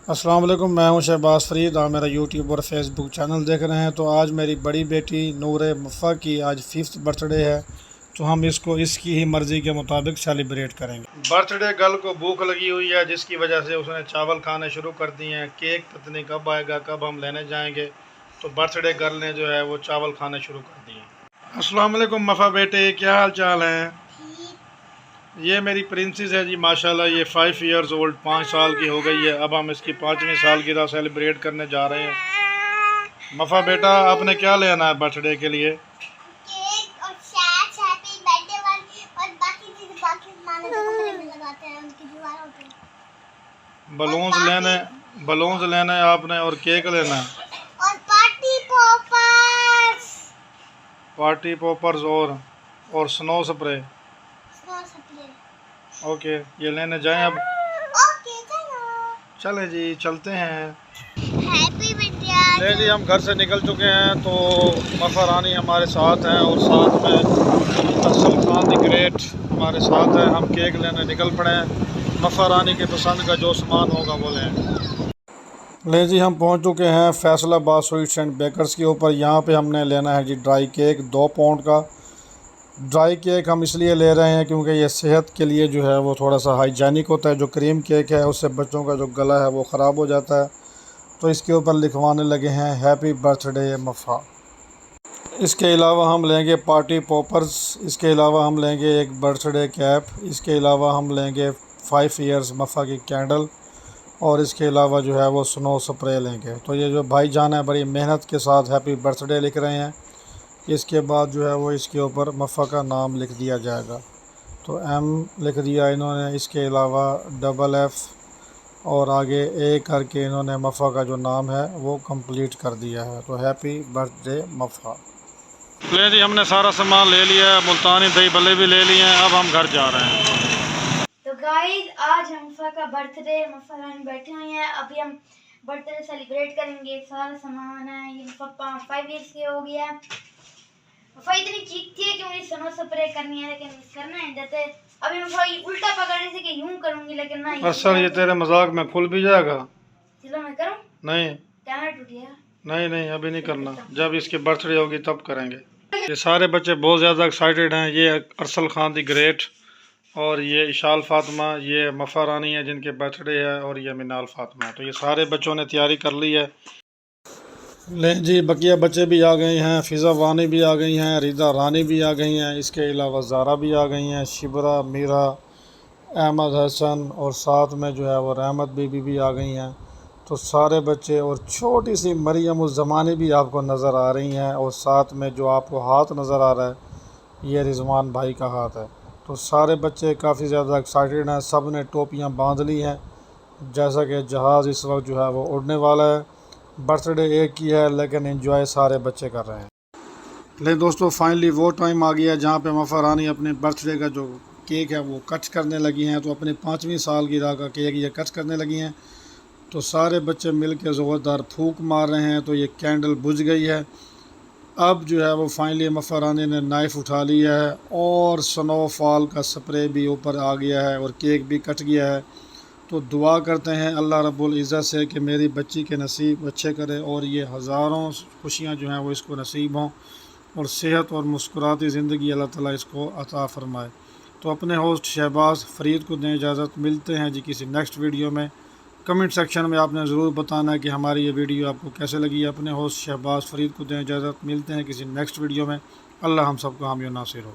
अस्सलाम वालेकुम, मैं हूं शहबाज फरीद। आप मेरा यूट्यूब और फेसबुक चैनल देख रहे हैं। तो आज मेरी बड़ी बेटी नूर मुफ़ा की आज 5th बर्थडे है, तो हम इसको इसकी ही मर्ज़ी के मुताबिक सेलिब्रेट करेंगे। बर्थडे गर्ल को भूख लगी हुई है, जिसकी वजह से उसने चावल खाने शुरू कर दिए हैं। केक पता नहीं कब आएगा, कब हम लेने जाएंगे। तो बर्थडे गर्ल ने जो है वो चावल खाने शुरू कर दिए। अस्सलाम वालेकुम मफ़ा बेटे, क्या हाल चाल है? ये मेरी प्रिंसेस है जी, माशाल्लाह। ये 5 इयर्स ओल्ड, 5 साल की हो गई है। अब हम इसकी 5वीं सालगिरह सेलिब्रेट करने जा रहे हैं। मफ़ा बेटा, आपने क्या लेना है बर्थडे के लिए? केक और शैक्स, हैप्पी बर्थडे और बाकी चीजें बाकी माने तो कमरे में लगाते हैं, उनकी दीवारों पे। बलून्स लेना है आपने, और केक लेना है, और पार्टी पॉपर्स और स्नो स्प्रे। ओके, ये लेने जाएं अब। ओके चलो, चलें जी, चलते हैं। Happy birthday. ले जी, हम घर से निकल चुके हैं। तो मफ़ा रानी हमारे साथ हैं और साथ में अरसल खान द ग्रेट हमारे साथ है। हम केक लेने निकल पड़े हैं। मफ़ा रानी के पसंद का जो सामान होगा वो लें। ले जी, हम पहुंच चुके हैं फैसलाबाद स्वीट्स एंड बेकर्स के ऊपर। यहाँ पे हमने लेना है जी ड्राई केक 2 पाउंड का। ड्राई केक हम इसलिए ले रहे हैं क्योंकि ये सेहत के लिए जो है वो थोड़ा सा हाइजीनिक होता है। जो क्रीम केक है उससे बच्चों का जो गला है वो ख़राब हो जाता है। तो इसके ऊपर लिखवाने लगे हैं हैप्पी बर्थडे मफ़ा। इसके अलावा हम लेंगे पार्टी पॉपर्स। इसके अलावा हम लेंगे एक बर्थडे कैप। इसके अलावा हम लेंगे 5 इयर्स मफ़ा की कैंडल। और इसके अलावा जो है वो स्नो स्प्रे लेंगे। तो ये जो भाईजान है बड़ी मेहनत के साथ हैप्पी बर्थडे लिख रहे हैं। इसके बाद जो है वो इसके ऊपर मफ़ा का नाम लिख दिया जाएगा। तो एम लिख दिया इन्होंने। इसके अलावा FFF और आगे ए करके इन्होंने मफ़ा का जो नाम है वो कंप्लीट कर दिया है। तो हैप्पी बर्थडे मफ़ा। ले जी, हमने सारा सामान ले लिया है। मुल्तानी दही भल्ले भी ले लिए हैं। अब हम घर जा रहे हैं। तो गाइस, आज हम मफ़ा का बर्थडे, मफ़ा रानी बैठी हुई हैं। अभी हम बर्थडे सेलिब्रेट करेंगे। सारा सामान है, ये मफ़ा 5 इयर्स की हो गया है। मफ़ा इतनी चीखती है कि मुझे स्नो स्प्रे करनी है, लेकिन करना है देते। अभी मफ़ा उल्टा पकड़ने से कि यूं करूंगी, लेकिन ना। असल ये तेरे मजाक में खुल भी जाएगा। चलो मैं करूं। नहीं कैमरा टूट गया। नहीं, अभी नहीं करना। जब इसकी बर्थडे होगी तब करेंगे। ये सारे बच्चे बहुत ज़्यादा एक्साइटेड हैं। ये अरसल खान दी ग्रेट, और ये इशाल फातिमा, ये मफ़ा रानी है जिनके बर्थडे है, और ये मिनाल फातिमा है। तो ये सारे बच्चों ने तैयारी कर ली है। ले जी, बकिया बच्चे भी आ गए हैं। फ़िज़ा वानी भी आ गई हैं, रिदा रानी भी आ गई हैं। इसके अलावा ज़ारा भी आ गई हैं, शिबरा, मीरा, अहमद हसन, और साथ में जो है वो रहमत बीबी भी आ गई हैं। तो सारे बच्चे, और छोटी सी मरियम उस ज़माने भी आपको नज़र आ रही हैं। और साथ में जो आपको हाथ नज़र आ रहा है ये रिजवान भाई का हाथ है। तो सारे बच्चे काफ़ी ज़्यादा एक्साइटेड हैं। सब ने टोपियाँ बांध ली हैं, जैसा कि जहाज़ इस वक्त जो है वो उड़ने वाला है। बर्थडे एक ही है, लेकिन एंजॉय सारे बच्चे कर रहे हैं। लेकिन दोस्तों, फाइनली वो टाइम आ गया जहाँ पे मफ़ा रानी अपने बर्थडे का जो केक है वो कट करने लगी हैं। तो अपनी 5वीं सालगिरह का केक ये कट करने लगी हैं। तो सारे बच्चे मिल के ज़ोरदार फूंक मार रहे हैं। तो ये कैंडल बुझ गई है। अब जो है वो फाइनली मफ़ा रानी ने नाइफ़ उठा लिया है, और स्नोफॉल का स्प्रे भी ऊपर आ गया है, और केक भी कट गया है। तो दुआ करते हैं अल्लाह रब्बुल इज़्ज़त से कि मेरी बच्ची के नसीब अच्छे करे, और ये हज़ारों खुशियाँ जो हैं वो इसको नसीब हों, और सेहत और मुस्कुराती ज़िंदगी अल्लाह ताला इसको अता फ़रमाए। तो अपने होस्ट शहबाज फ़रीद को दें इजाज़त। मिलते हैं जी किसी नेक्स्ट वीडियो में। कमेंट सेक्शन में आपने ज़रूर बताना है कि हमारी ये वीडियो आपको कैसे लगी। अपने होस्ट शहबाज फ़रीद को दें इजाज़त। मिलते हैं किसी नेक्स्ट वीडियो में। अल्लाह हम सबको हामी और नासिर हो।